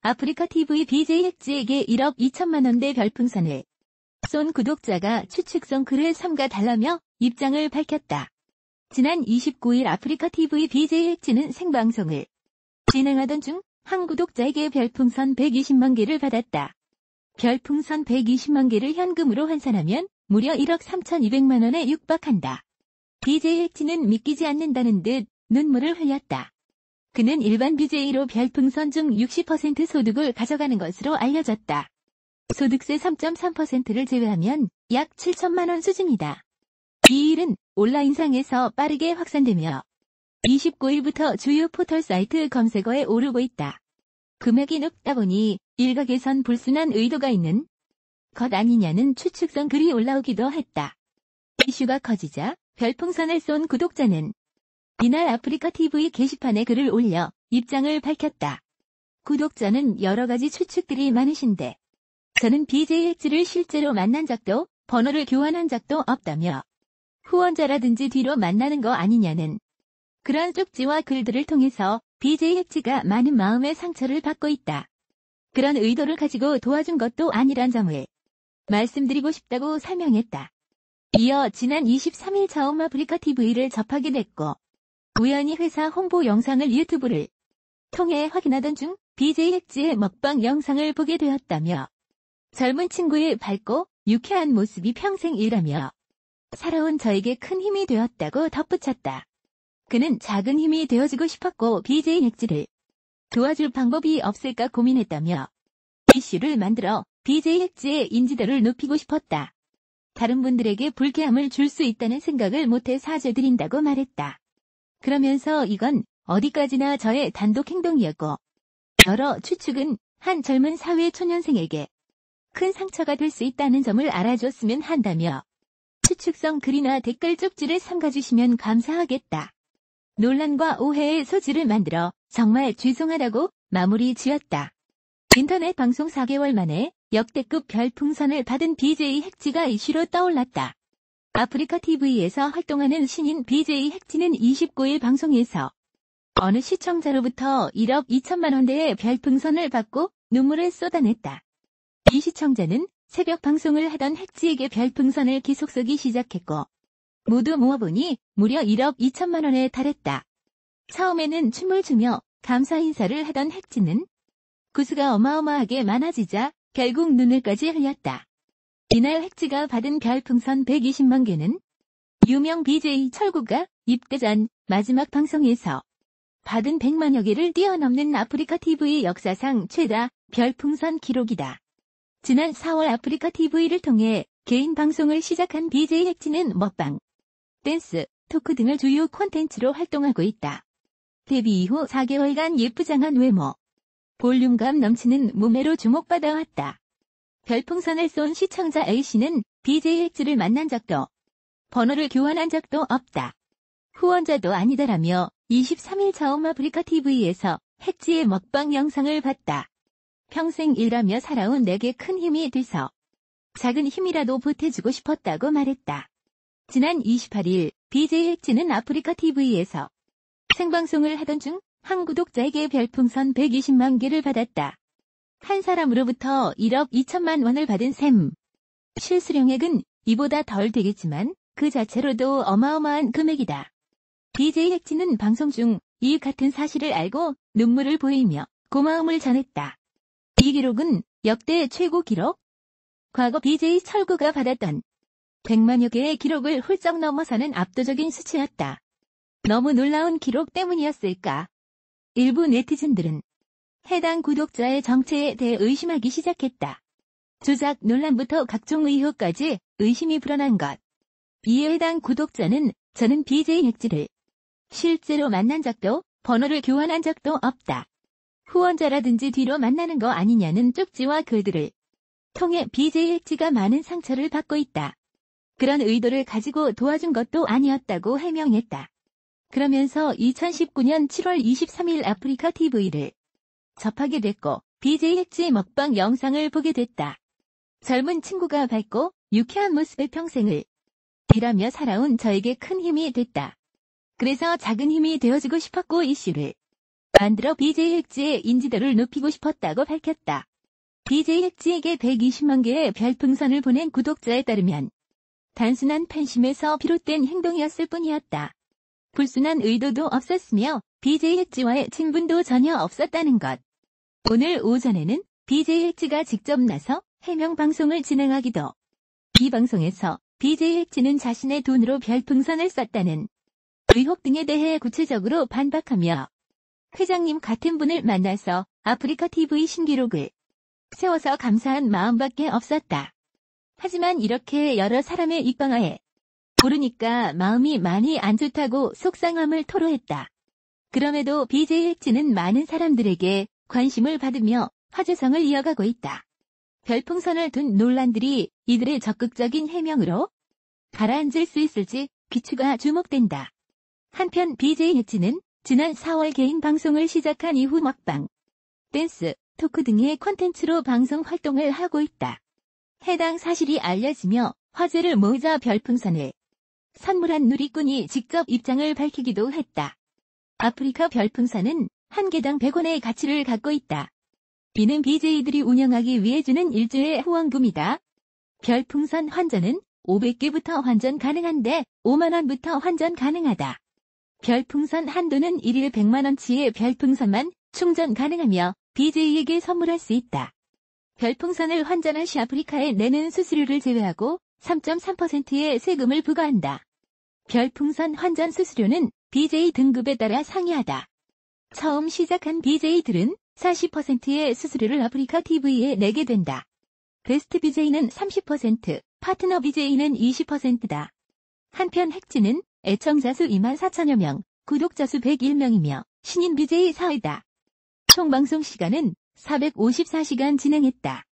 아프리카 TV BJ 핵지에게 1억 2천만 원대 별풍선을 쏜 구독자가 추측성 글을 삼가달라며 입장을 밝혔다. 지난 29일 아프리카 TV BJ 핵지는 생방송을 진행하던 중 한 구독자에게 별풍선 120만 개를 받았다. 별풍선 120만 개를 현금으로 환산하면 무려 1억 3,200만 원에 육박한다. BJ 핵지는 믿기지 않는다는 듯 눈물을 흘렸다. 그는 일반 BJ로 별풍선 중 60% 소득을 가져가는 것으로 알려졌다. 소득세 3.3%를 제외하면 약 7천만 원 수준이다. 이 일은 온라인상에서 빠르게 확산되며 29일부터 주요 포털 사이트 검색어에 오르고 있다. 금액이 높다 보니 일각에선 불순한 의도가 있는 것 아니냐는 추측성 글이 올라오기도 했다. 이슈가 커지자 별풍선을 쏜 구독자는 이날 아프리카 TV 게시판에 글을 올려 입장을 밝혔다. 구독자는 여러 가지 추측들이 많으신데 저는 BJ 핵지를 실제로 만난 적도 번호를 교환한 적도 없다며 후원자라든지 뒤로 만나는 거 아니냐는 그런 쪽지와 글들을 통해서 BJ 핵지가 많은 마음의 상처를 받고 있다. 그런 의도를 가지고 도와준 것도 아니란 점을 말씀드리고 싶다고 설명했다. 이어 지난 23일 처음 아프리카 TV를 접하게 됐고 우연히 회사 홍보 영상을 유튜브를 통해 확인하던 중 BJ 핵지의 먹방 영상을 보게 되었다며 젊은 친구의 밝고 유쾌한 모습이 평생 일하며 살아온 저에게 큰 힘이 되었다고 덧붙였다. 그는 작은 힘이 되어주고 싶었고 BJ 핵지를 도와줄 방법이 없을까 고민했다며 이슈를 만들어 BJ 핵지의 인지도를 높이고 싶었다. 다른 분들에게 불쾌함을 줄 수 있다는 생각을 못해 사죄드린다고 말했다. 그러면서 이건 어디까지나 저의 단독 행동이었고 여러 추측은 한 젊은 사회 초년생에게 큰 상처가 될 수 있다는 점을 알아줬으면 한다며 추측성 글이나 댓글 쪽지를 삼가주시면 감사하겠다. 논란과 오해의 소지를 만들어 정말 죄송하다고 마무리 지었다. 인터넷 방송 4개월 만에 역대급 별풍선을 받은 BJ 핵지가 이슈로 떠올랐다. 아프리카 TV에서 활동하는 신인 BJ 핵지는 29일 방송에서 어느 시청자로부터 1억 2천만 원대의 별풍선을 받고 눈물을 쏟아냈다. 이 시청자는 새벽 방송을 하던 핵지에게 별풍선을 계속 쏘기 시작했고 모두 모아보니 무려 1억 2천만 원에 달했다. 처음에는 춤을 추며 감사 인사를 하던 핵지는 구수가 어마어마하게 많아지자 결국 눈물까지 흘렸다. 이날 핵지가 받은 별풍선 120만 개는 유명 BJ 철구가 입대 전 마지막 방송에서 받은 100만여 개를 뛰어넘는 아프리카 TV 역사상 최다 별풍선 기록이다. 지난 4월 아프리카 TV를 통해 개인 방송을 시작한 BJ 핵지는 먹방, 댄스, 토크 등을 주요 콘텐츠로 활동하고 있다. 데뷔 이후 4개월간 예쁘장한 외모, 볼륨감 넘치는 몸매로 주목받아왔다. 별풍선을 쏜 시청자 A씨는 BJ 핵지를 만난 적도, 번호를 교환한 적도 없다. 후원자도 아니다라며 23일 처음 아프리카 TV에서 핵지의 먹방 영상을 봤다. 평생 일하며 살아온 내게 큰 힘이 돼서 작은 힘이라도 보태주고 싶었다고 말했다. 지난 28일 BJ 핵지는 아프리카 TV에서 생방송을 하던 중 한 구독자에게 별풍선 120만 개를 받았다. 한 사람으로부터 1억 2천만 원을 받은 셈. 실수령액은 이보다 덜 되겠지만 그 자체로도 어마어마한 금액이다. BJ 핵지는 방송 중 이 같은 사실을 알고 눈물을 보이며 고마움을 전했다. 이 기록은 역대 최고 기록? 과거 BJ 철구가 받았던 100만여 개의 기록을 훌쩍 넘어서는 압도적인 수치였다. 너무 놀라운 기록 때문이었을까? 일부 네티즌들은 해당 구독자의 정체에 대해 의심하기 시작했다. 조작 논란부터 각종 의혹까지 의심이 불어난 것. 이에 해당 구독자는 저는 BJ 핵지를 실제로 만난 적도 번호를 교환한 적도 없다. 후원자라든지 뒤로 만나는 거 아니냐는 쪽지와 글들을 통해 BJ 핵지가 많은 상처를 받고 있다. 그런 의도를 가지고 도와준 것도 아니었다고 해명했다. 그러면서 2019년 7월 23일 아프리카 TV를 접하게 됐고 BJ 핵지의 먹방 영상을 보게 됐다. 젊은 친구가 밝고 유쾌한 모습의 평생을 일하며 살아온 저에게 큰 힘이 됐다. 그래서 작은 힘이 되어주고 싶었고 이슈를 만들어 BJ 헥즈의 인지도를 높이고 싶었다고 밝혔다. BJ 헥즈에게 120만 개의 별풍선을 보낸 구독자에 따르면 단순한 팬심에서 비롯된 행동이었을 뿐이었다. 불순한 의도도 없었으며 BJ 헥즈와의 친분도 전혀 없었다는 것. 오늘 오전에는 BJ 헥즈가 직접 나서 해명 방송을 진행하기도. 이 방송에서 BJ 헥즈는 자신의 돈으로 별풍선을 썼다는 의혹 등에 대해 구체적으로 반박하며 회장님 같은 분을 만나서 아프리카TV 신기록을 세워서 감사한 마음밖에 없었다. 하지만 이렇게 여러 사람의 입방아에 오르니까 마음이 많이 안 좋다고 속상함을 토로했다. 그럼에도 BJ 헥즈는 많은 사람들에게 관심을 받으며 화제성을 이어가고 있다. 별풍선을 둔 논란들이 이들의 적극적인 해명으로 가라앉을 수 있을지 귀추가 주목된다. 한편 BJ 헥즈는 지난 4월 개인 방송을 시작한 이후 먹방, 댄스, 토크 등의 콘텐츠로 방송 활동을 하고 있다. 해당 사실이 알려지며 화제를 모으자 별풍선을 선물한 누리꾼이 직접 입장을 밝히기도 했다. 아프리카 별풍선은 한 개당 100원의 가치를 갖고 있다. 이는 BJ들이 운영하기 위해 주는 일주일 후원금이다. 별풍선 환전은 500개부터 환전 가능한데 5만원부터 환전 가능하다. 별풍선 한도는 1일 100만원치의 별풍선만 충전 가능하며 BJ에게 선물할 수 있다. 별풍선을 환전한 시 아프리카에 내는 수수료를 제외하고 3.3%의 세금을 부과한다. 별풍선 환전 수수료는 BJ 등급에 따라 상이하다. 처음 시작한 BJ들은 40%의 수수료를 아프리카TV에 내게 된다. 베스트 BJ는 30%, 파트너 BJ는 20%다. 한편 헥즈는 애청자 수 24,000여 명, 구독자 수 101명이며 신인 BJ 4위다. 총 방송 시간은 454시간 진행했다.